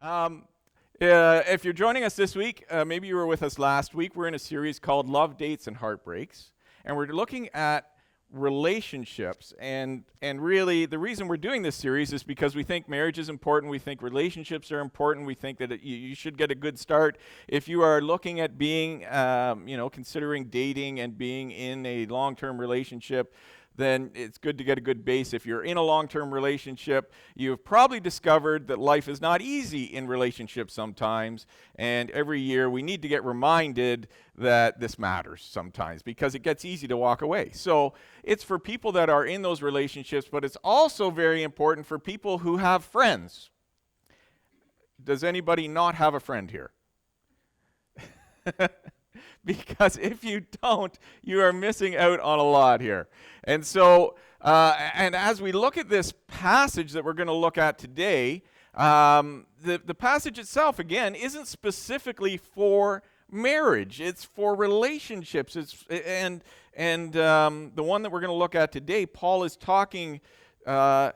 Um, if you're joining us this week, maybe you were with us last week. We're in a series called Love, Dates, and Heartbreaks, and we're looking at relationships. And really, the reason we're doing this series is because we think marriage is important. We think relationships are important. We think that you should get a good start. If you are looking at being, considering dating and being in a long-term relationship, then it's good to get a good base. If you're in a long-term relationship, you've probably discovered that life is not easy in relationships sometimes, and every year we need to get reminded that this matters sometimes because it gets easy to walk away. So it's for people that are in those relationships, but it's also very important for people who have friends. Does anybody not have a friend here? Because if you don't, you are missing out on a lot here. And so, and as we look at this passage that we're going to look at today, the passage itself, again, isn't specifically for marriage. It's for relationships. And the one that we're going to look at today, Paul is talking to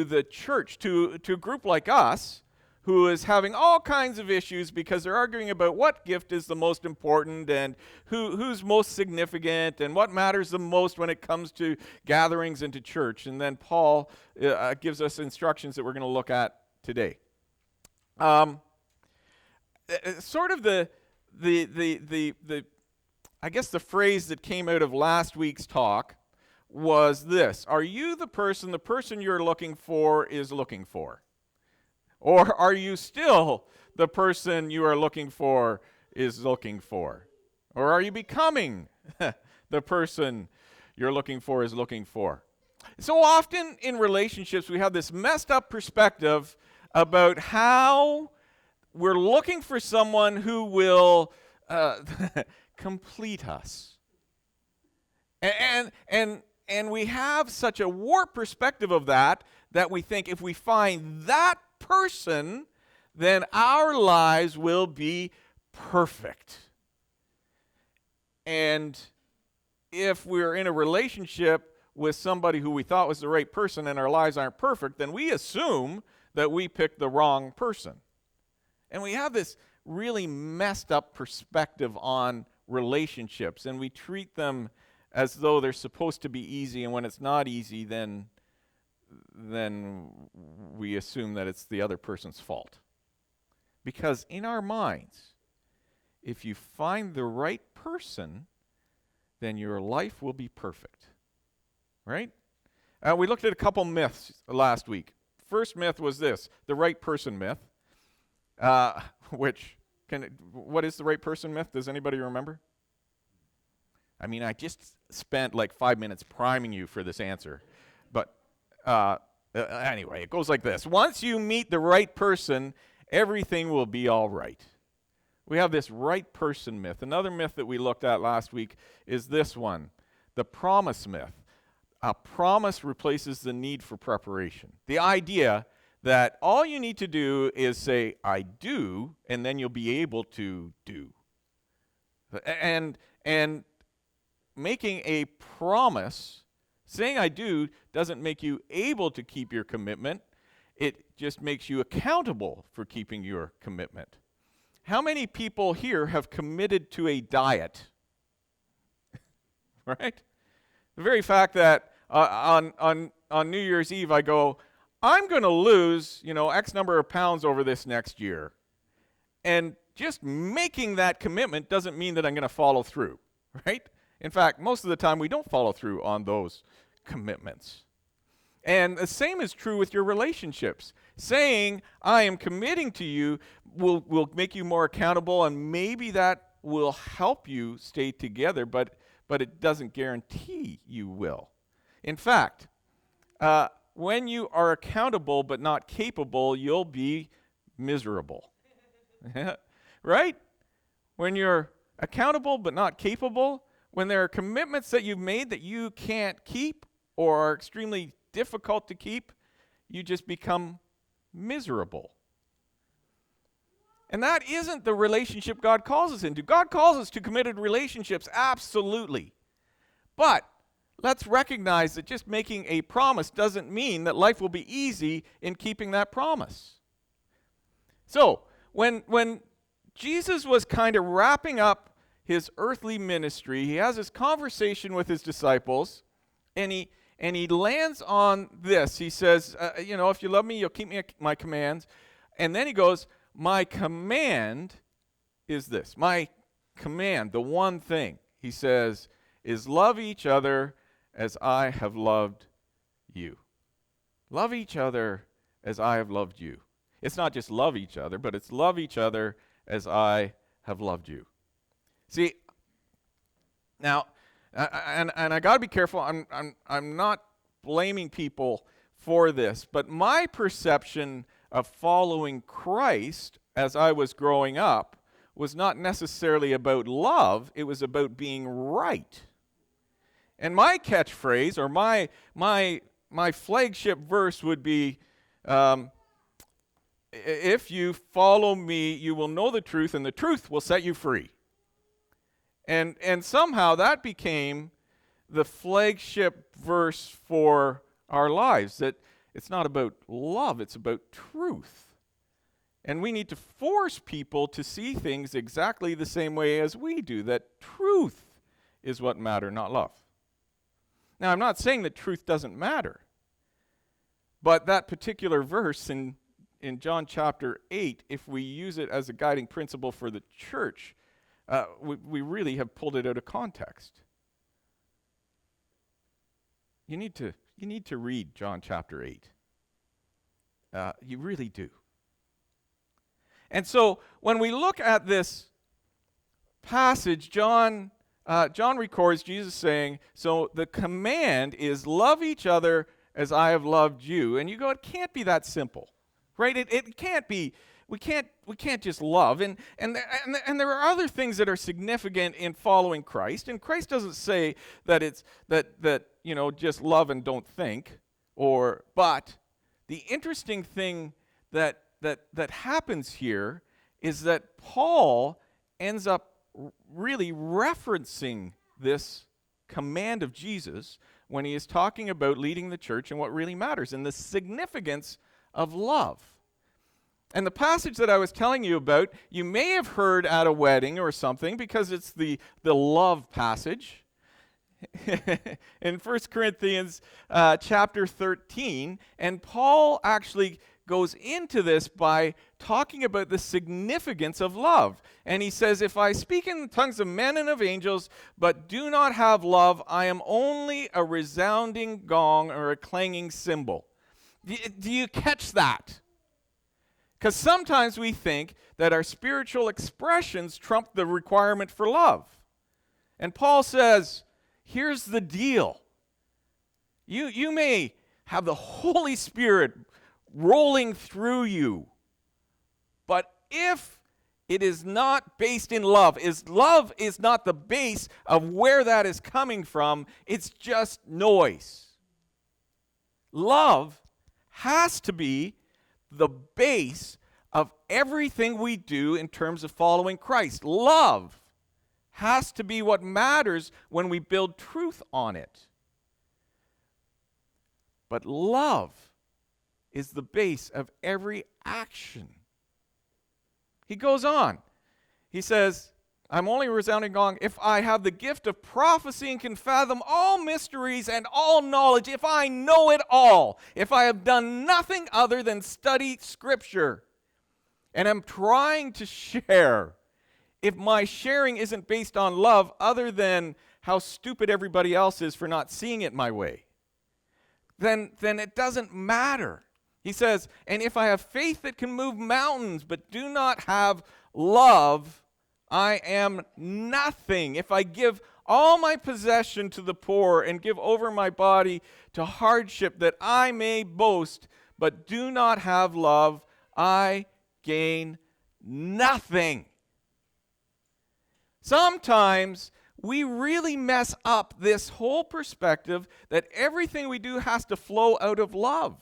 the church, to a group like us, who is having all kinds of issues because they're arguing about what gift is the most important and who's most significant and what matters the most when it comes to gatherings into church. And then Paul gives us instructions that we're going to look at today. Sort of the I guess the phrase that came out of last week's talk was this: are you the person you're looking for is looking for? Or are you still the person you are looking for is looking for? Or are you becoming the person you're looking for is looking for? So often in relationships, we have this messed up perspective about how we're looking for someone who will complete us. And we have such a warped perspective of that we think if we find that person, then our lives will be perfect. And if we're in a relationship with somebody who we thought was the right person and our lives aren't perfect, then we assume that we picked the wrong person. And we have this really messed up perspective on relationships, and we treat them as though they're supposed to be easy, and when it's not easy, then we assume that it's the other person's fault. Because in our minds, if you find the right person, then your life will be perfect. Right? We looked at a couple myths last week. First myth was this, the right person myth. What is the right person myth? Does anybody remember? I mean, I just spent like 5 minutes priming you for this answer. But anyway, it goes like this. Once you meet the right person, everything will be all right. We have this right person myth. Another myth that we looked at last week is this one, the promise myth. A promise replaces the need for preparation. The idea that all you need to do is say, I do, and then you'll be able to do. And making a promise, saying I do, doesn't make you able to keep your commitment. It just makes you accountable for keeping your commitment. How many people here have committed to a diet? Right? The very fact that on New Year's Eve I go, I'm going to lose, X number of pounds over this next year. And just making that commitment doesn't mean that I'm going to follow through, right? In fact, most of the time we don't follow through on those commitments. And the same is true with your relationships. Saying, I am committing to you will make you more accountable, and maybe that will help you stay together, but it doesn't guarantee you will. In fact, when you are accountable but not capable, you'll be miserable. Right? When you're accountable but not capable, when there are commitments that you've made that you can't keep or are extremely difficult to keep, you just become miserable. And that isn't the relationship God calls us into. God calls us to committed relationships, absolutely. But let's recognize that just making a promise doesn't mean that life will be easy in keeping that promise. So, when Jesus was kind of wrapping up his earthly ministry, he has this conversation with his disciples, and he lands on this. He says, if you love me, you'll keep my commands. And then he goes, my command is this. My command, the one thing, he says, is love each other as I have loved you. Love each other as I have loved you. It's not just love each other, but it's love each other as I have loved you. See, now, and I got to be careful. I'm not blaming people for this, but my perception of following Christ as I was growing up was not necessarily about love. It was about being right. And my catchphrase or my flagship verse would be, if you follow me, you will know the truth, and the truth will set you free. And somehow that became the flagship verse for our lives, that it's not about love, it's about truth. And we need to force people to see things exactly the same way as we do, that truth is what matters, not love. Now, I'm not saying that truth doesn't matter, but that particular verse in John chapter 8, if we use it as a guiding principle for the church, we really have pulled it out of context. You need to read John chapter 8. You really do. And so when we look at this passage, John records Jesus saying, so the command is love each other as I have loved you. And you go, it can't be that simple, right? It can't be. We can't just love. And there are other things that are significant in following Christ. And Christ doesn't say that it's that just love and don't think. But the interesting thing that happens here is that Paul ends up really referencing this command of Jesus when he is talking about leading the church and what really matters and the significance of love. And the passage that I was telling you about, you may have heard at a wedding or something because it's the love passage. In 1 Corinthians chapter 13, and Paul actually goes into this by talking about the significance of love. And he says, if I speak in the tongues of men and of angels, but do not have love, I am only a resounding gong or a clanging cymbal. Do you catch that? Because sometimes we think that our spiritual expressions trump the requirement for love. And Paul says, here's the deal. You may have the Holy Spirit rolling through you, but if it is not based in love is not the base of where that is coming from, it's just noise. Love has to be the base of everything we do in terms of following Christ. Love has to be what matters when we build truth on it. But love is the base of every action. He goes on. He says, I'm only a resounding gong if I have the gift of prophecy and can fathom all mysteries and all knowledge, if I know it all, if I have done nothing other than study Scripture, and I'm trying to share, if my sharing isn't based on love other than how stupid everybody else is for not seeing it my way, then it doesn't matter. He says, and if I have faith that can move mountains but do not have love, I am nothing. If I give all my possession to the poor and give over my body to hardship that I may boast, but do not have love, I gain nothing. Sometimes we really mess up this whole perspective that everything we do has to flow out of love.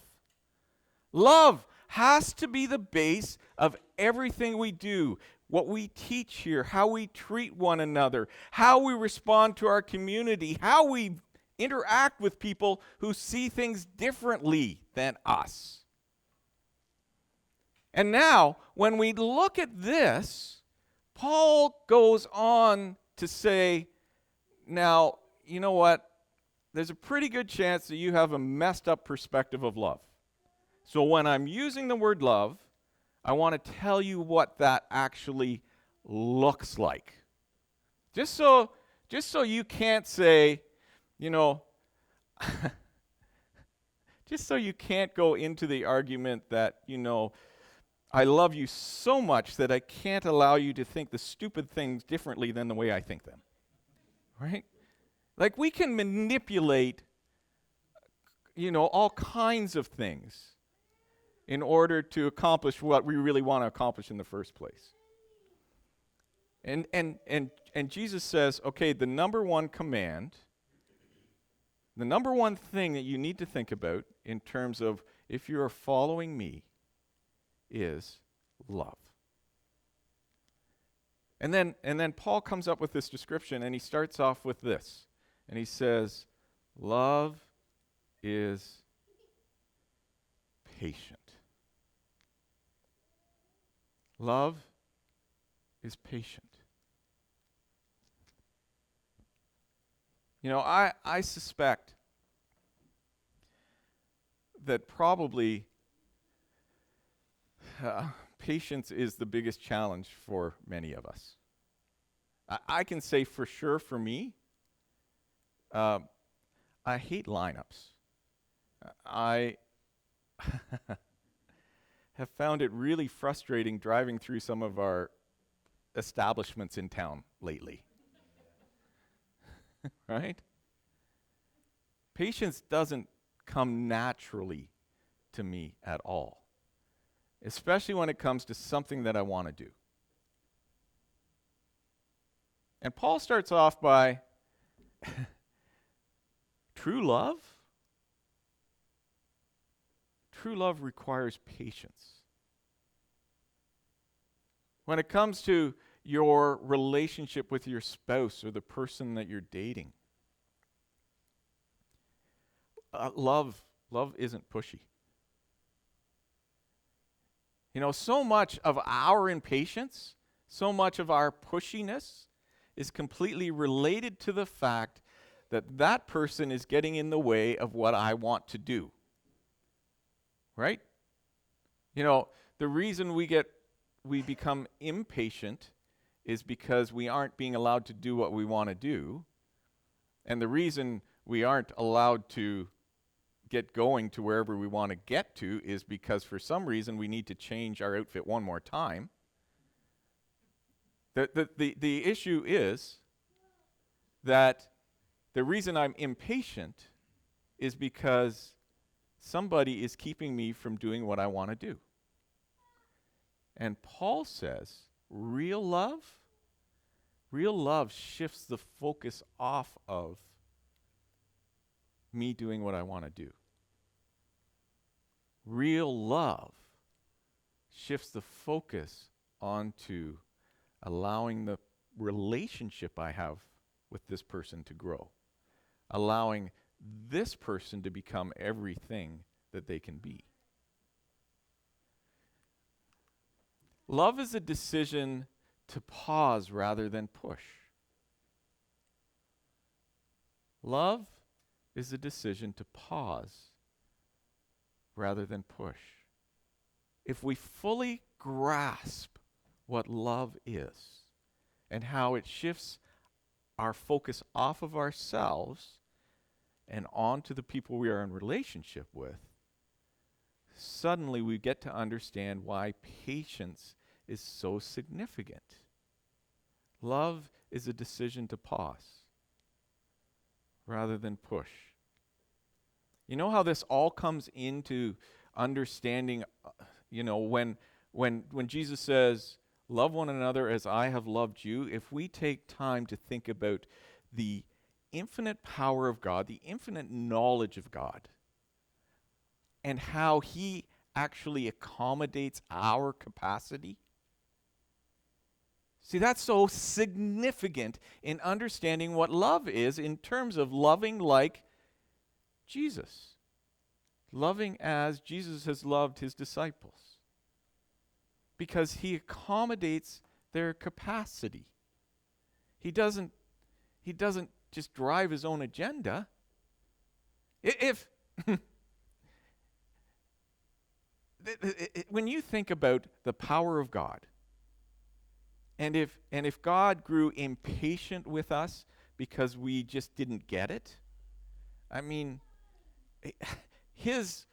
Love has to be the base of everything we do. What we teach here, how we treat one another, how we respond to our community, how we interact with people who see things differently than us. And now, when we look at this, Paul goes on to say, now, you know what? There's a pretty good chance that you have a messed up perspective of love. So when I'm using the word love, I want to tell you what that actually looks like. Just so you can't say, you know, just so you can't go into the argument that, you know, I love you so much that I can't allow you to think the stupid things differently than the way I think them. Right? Like, we can manipulate, you know, all kinds of things in order to accomplish what we really want to accomplish in the first place. And Jesus says, okay, the number one command, the number one thing that you need to think about in terms of if you are following me is love. And then Paul comes up with this description, and he starts off with this. And he says, love is patient. Love is patient. You know, I suspect that probably patience is the biggest challenge for many of us. I can say for sure for me, I hate lineups. I have found it really frustrating driving through some of our establishments in town lately. Right? Patience doesn't come naturally to me at all, especially when it comes to something that I want to do. And Paul starts off by, true love requires patience. When it comes to your relationship with your spouse or the person that you're dating, love isn't pushy. You know, so much of our impatience, so much of our pushiness is completely related to the fact that that person is getting in the way of what I want to do. Right? You know, the reason we become impatient is because we aren't being allowed to do what we want to do. And the reason we aren't allowed to get going to wherever we want to get to is because for some reason we need to change our outfit one more time. The issue is that the reason I'm impatient is because somebody is keeping me from doing what I want to do. And Paul says, real love shifts the focus off of me doing what I want to do. Real love shifts the focus onto allowing the relationship I have with this person to grow, allowing this person to become everything that they can be. Love is a decision to pause rather than push. Love is a decision to pause rather than push. If we fully grasp what love is and how it shifts our focus off of ourselves and onto the people we are in relationship with, suddenly we get to understand why patience is so significant. Love is a decision to pause rather than push. You know how this all comes into understanding, when Jesus says, love one another as I have loved you, if we take time to think about the infinite power of God, the infinite knowledge of God, and how he actually accommodates our capacity. See, that's so significant in understanding what love is in terms of loving like Jesus. Loving as Jesus has loved his disciples. because he accommodates their capacity. He doesn't just drive his own agenda. If when you think about the power of God, and if God grew impatient with us because we just didn't get it, I mean, his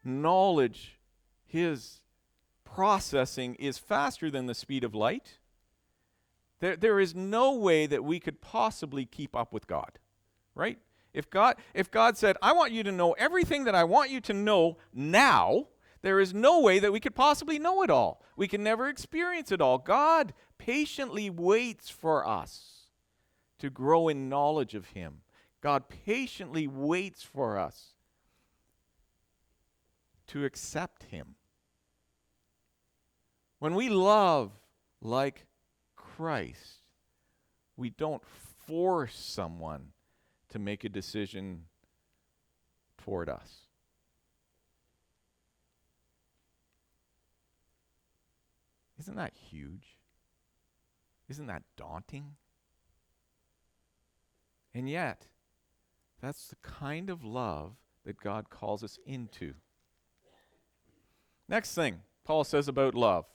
knowledge, his processing is faster than the speed of light. There is no way that we could possibly keep up with God, right? If God said, I want you to know everything that I want you to know now, there is no way that we could possibly know it all. We can never experience it all. God patiently waits for us to grow in knowledge of him. God patiently waits for us to accept him. When we love like Christ, we don't force someone to make a decision toward us. Isn't that huge? Isn't that daunting? And yet, that's the kind of love that God calls us into. Next thing Paul says about love.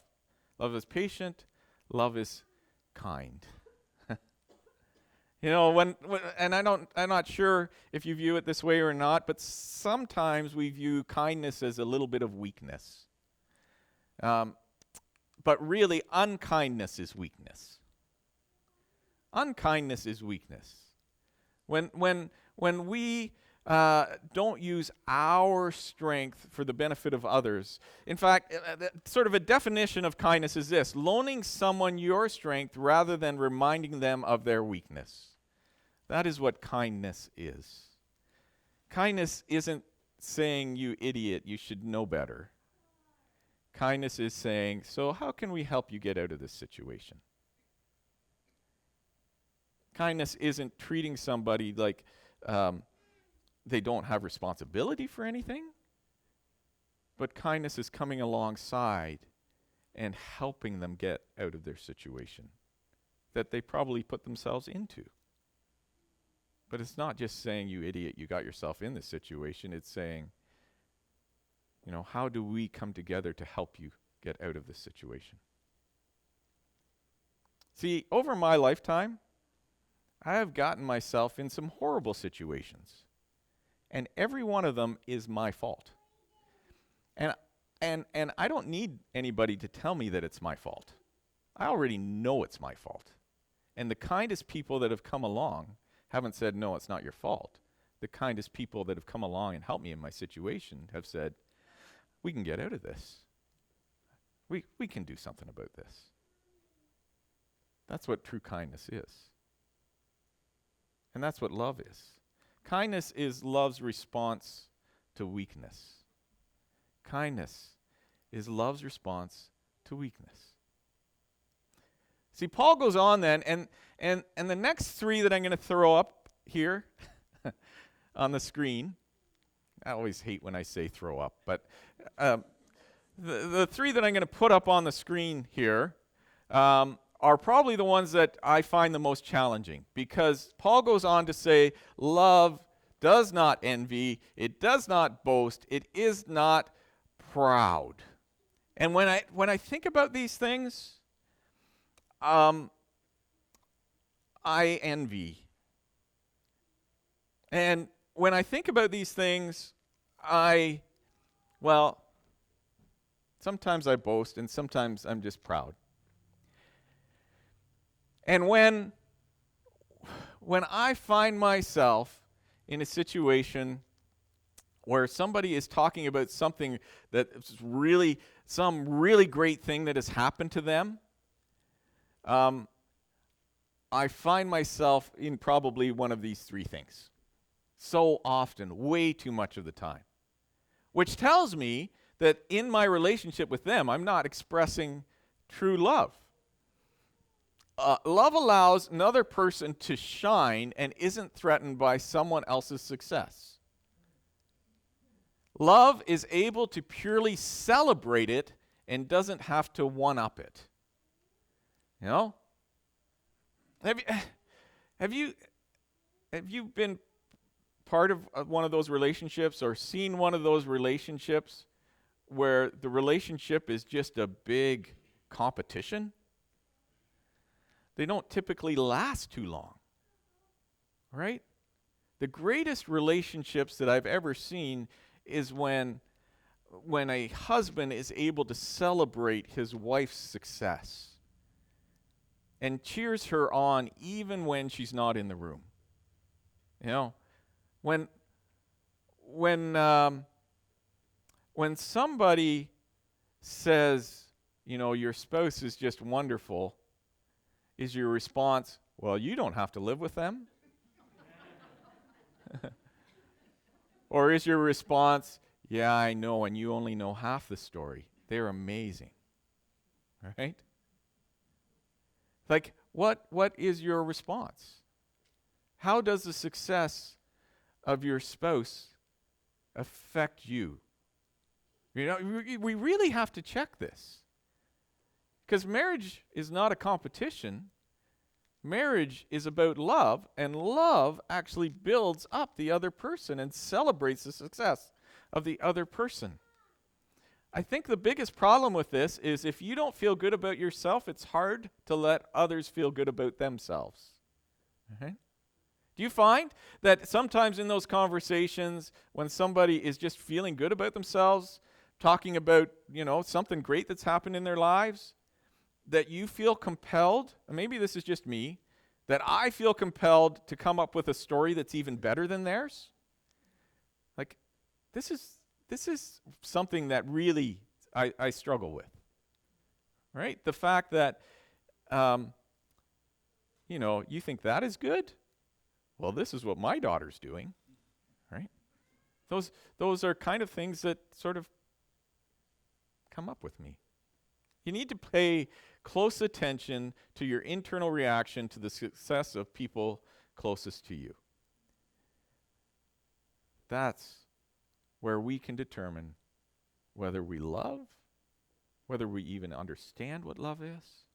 Love is patient, love is kind. You know, and I'm not sure if you view it this way or not, but sometimes we view kindness as a little bit of weakness. But really, unkindness is weakness. Unkindness is weakness. When we don't use our strength for the benefit of others. In fact, sort of a definition of kindness is this: loaning someone your strength rather than reminding them of their weakness. That is what kindness is. Kindness isn't saying, you idiot, you should know better. Kindness is saying, so how can we help you get out of this situation? Kindness isn't treating somebody like they don't have responsibility for anything, but kindness is coming alongside and helping them get out of their situation that they probably put themselves into. But it's not just saying, you idiot, you got yourself in this situation. It's saying, you know, how do we come together to help you get out of this situation? See, over my lifetime, I have gotten myself in some horrible situations. And every one of them is my fault. And I don't need anybody to tell me that it's my fault. I already know it's my fault. And the kindest people that have come along haven't said, no, it's not your fault. The kindest people that have come along and helped me in my situation have said, we can get out of this. We can do something about this. That's what true kindness is. And that's what love is. Kindness is love's response to weakness. Kindness is love's response to weakness. See, Paul goes on then, and the next three that I'm going to throw up here on the screen, I always hate when I say throw up, but the three that I'm going to put up on the screen here are probably the ones that I find the most challenging, because Paul goes on to say, love does not envy, it does not boast, it is not proud. And when I think about these things, I envy. And when I think about these things, sometimes I boast and sometimes I'm just proud. And when I find myself in a situation where somebody is talking about something that's really, some really great thing that has happened to them, I find myself in probably one of these three things. So often, way too much of the time. Which tells me that in my relationship with them, I'm not expressing true love. Love allows another person to shine and isn't threatened by someone else's success. Love is able to purely celebrate it and doesn't have to one-up it. You know? Have you have you have you been part of one of those relationships or seen one of those relationships where the relationship is just a big competition? They don't typically last too long. Right? The greatest relationships that I've ever seen is when a husband is able to celebrate his wife's success and cheers her on even when she's not in the room. You know, when when somebody says, you know, your spouse is just wonderful, is your response, well, you don't have to live with them? Or is your response, yeah, I know, and you only know half the story. They're amazing. Right? Like, what is your response? How does the success of your spouse affect you? You know, we really have to check this. Because marriage is not a competition. Marriage is about love, and love actually builds up the other person and celebrates the success of the other person. I think the biggest problem with this is if you don't feel good about yourself, it's hard to let others feel good about themselves. Okay? Do you find that sometimes in those conversations, when somebody is just feeling good about themselves, talking about, you know, something great that's happened in their lives, that you feel compelled, and maybe this is just me, that I feel compelled to come up with a story that's even better than theirs? Like, this is something that really I struggle with, right? The fact that, you know, you think that is good? Well, this is what my daughter's doing, right? Those are kind of things that sort of come up with me. You need to pay close attention to your internal reaction to the success of people closest to you. That's where we can determine whether we love, whether we even understand what love is.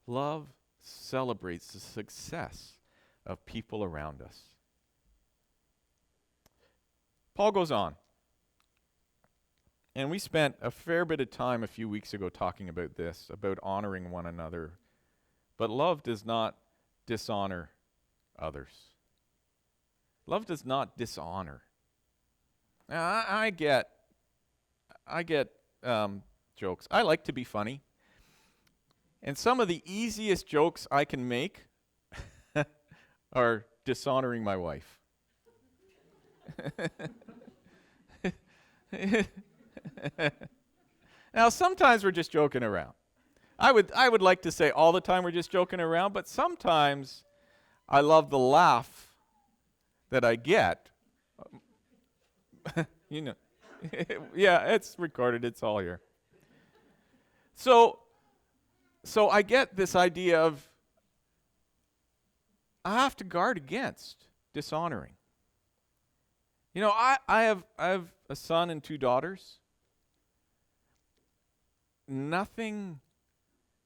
Love celebrates the success of people around us. Paul goes on. And we spent a fair bit of time a few weeks ago talking about this, about honoring one another. But love does not dishonor others. Love does not dishonor. Now, I get jokes. I like to be funny. And some of the easiest jokes I can make are dishonoring my wife. Now, sometimes we're just joking around. I would like to say all the time we're just joking around, but sometimes I love the laugh that I get. You know, yeah, it's recorded. It's all here. So I get this idea of I have to guard against dishonoring. You know, I have a son and 2 daughters. Nothing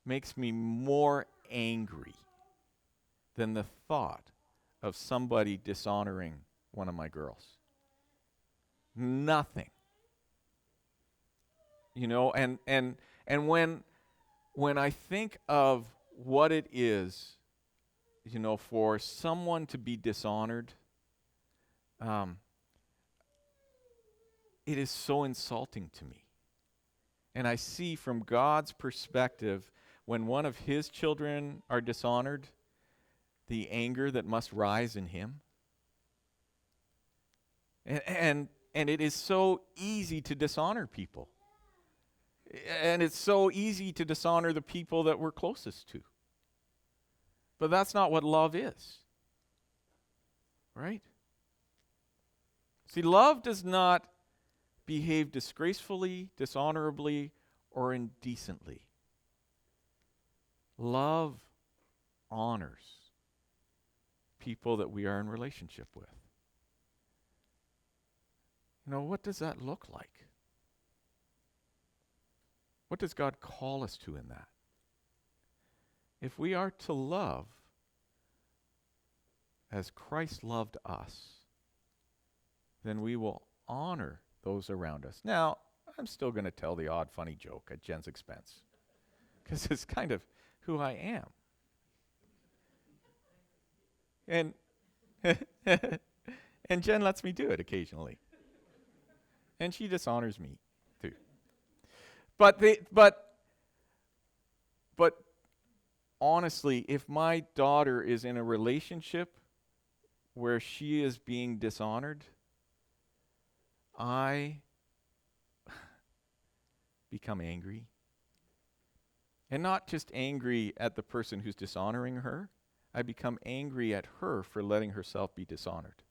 makes me more angry than the thought of somebody dishonoring one of my girls. Nothing. You know, and when I think of what it is, you know, for someone to be dishonored, it is so insulting to me. And I see from God's perspective, when one of his children are dishonored, the anger that must rise in him. And it is so easy to dishonor people. And it's so easy to dishonor the people that we're closest to. But that's not what love is. Right? See, love does not behave disgracefully, dishonorably, or indecently. Love honors people that we are in relationship with. You know, what does that look like? What does God call us to in that? If we are to love as Christ loved us, then we will honor those around us. Now, I'm still going to tell the odd funny joke at Jen's expense, because it's kind of who I am. And and Jen lets me do it occasionally. And she dishonors me too. But honestly, if my daughter is in a relationship where she is being dishonored, I become angry. And not just angry at the person who's dishonoring her, I become angry at her for letting herself be dishonored.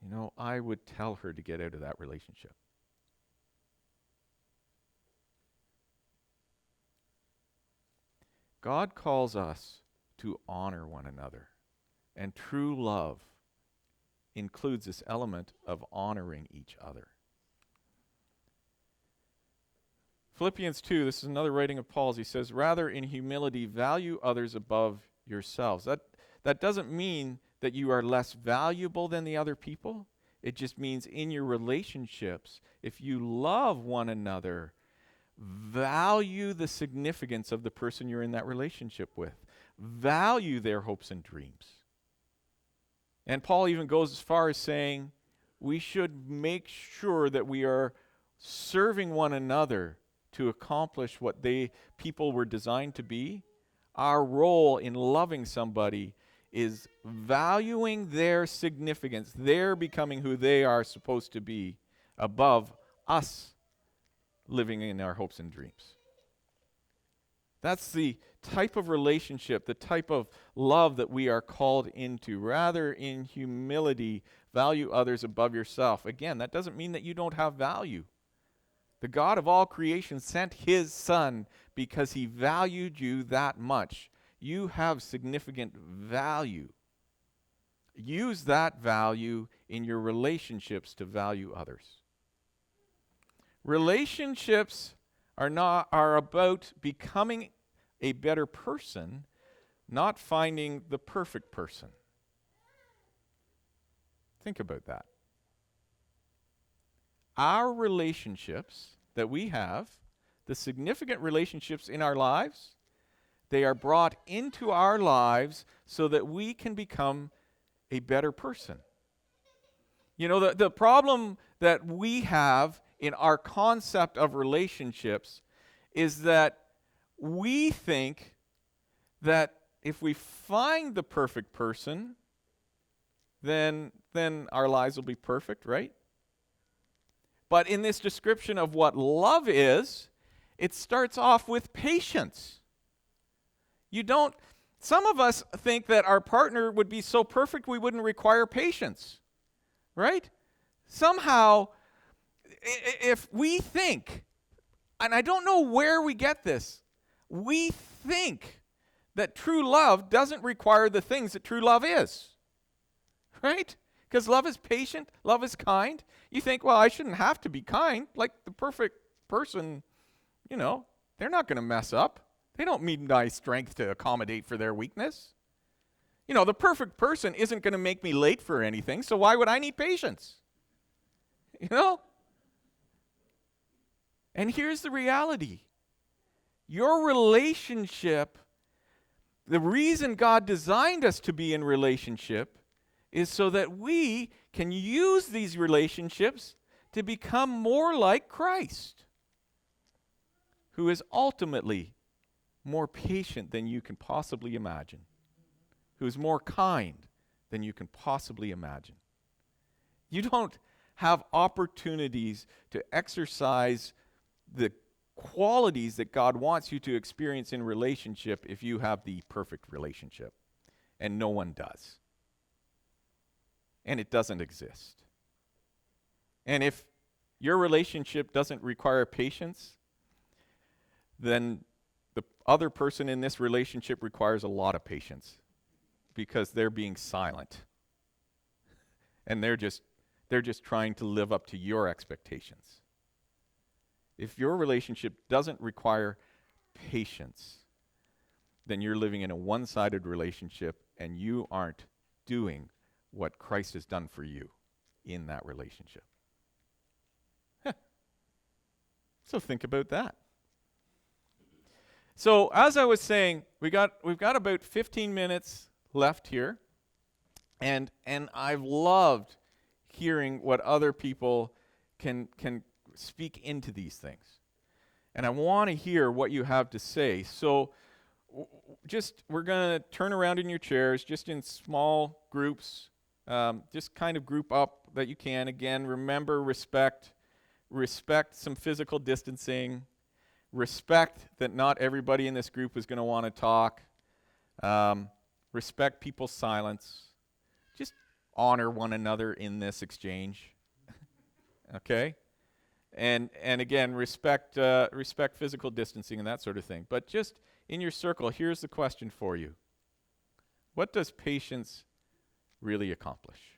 You know, I would tell her to get out of that relationship. God calls us to honor one another. And true love includes this element of honoring each other. Philippians 2, this is another writing of Paul's. He says, rather in humility value others above yourselves. That doesn't mean that you are less valuable than the other people. It just means in your relationships, if you love one another, value the significance of the person you're in that relationship with. Value their hopes and dreams. And Paul even goes as far as saying we should make sure that we are serving one another to accomplish what people were designed to be. Our role in loving somebody is valuing their significance, their becoming who they are supposed to be, above us living in our hopes and dreams. That's the type of relationship, the type of love that we are called into. Rather, in humility, value others above yourself. Again, that doesn't mean that you don't have value. The God of all creation sent his Son because he valued you that much. You have significant value. Use that value in your relationships to value others. Relationships are about becoming a better person, not finding the perfect person. Think about that. Our relationships that we have, the significant relationships in our lives, they are brought into our lives so that we can become a better person. You know, the problem that we have in our concept of relationships is that we think that if we find the perfect person, then our lives will be perfect, right? But in this description of what love is, it starts off with patience. Some of us think that our partner would be so perfect we wouldn't require patience, right? Somehow, if we think, and I don't know where we get this, we think that true love doesn't require the things that true love is, right? Because love is patient, love is kind. You think, well, I shouldn't have to be kind. Like the perfect person, they're not going to mess up. They don't need my strength to accommodate for their weakness. The perfect person isn't going to make me late for anything, so why would I need patience? And here's the reality. Your relationship, the reason God designed us to be in relationship is so that we can use these relationships to become more like Christ, who is ultimately more patient than you can possibly imagine, who is more kind than you can possibly imagine. You don't have opportunities to exercise the qualities that God wants you to experience in relationship if you have the perfect relationship, and no one does. And it doesn't exist. And if your relationship doesn't require patience, then the other person in this relationship requires a lot of patience because they're being silent. And they're just trying to live up to your expectations. if your relationship doesn't require patience, then you're living in a one-sided relationship and you aren't doing what Christ has done for you in that relationship. So think about that. So as I was saying, we've got about 15 minutes left here, and I've loved hearing what other people can speak into these things. And I want to hear what you have to say. So we're going to turn around in your chairs, just in small groups, just kind of group up that you can. Again, remember, respect some physical distancing, respect that not everybody in this group is going to want to talk, respect people's silence, just honor one another in this exchange, okay? And again, respect physical distancing and that sort of thing. But just in your circle, here's the question for you. What does patience really accomplish?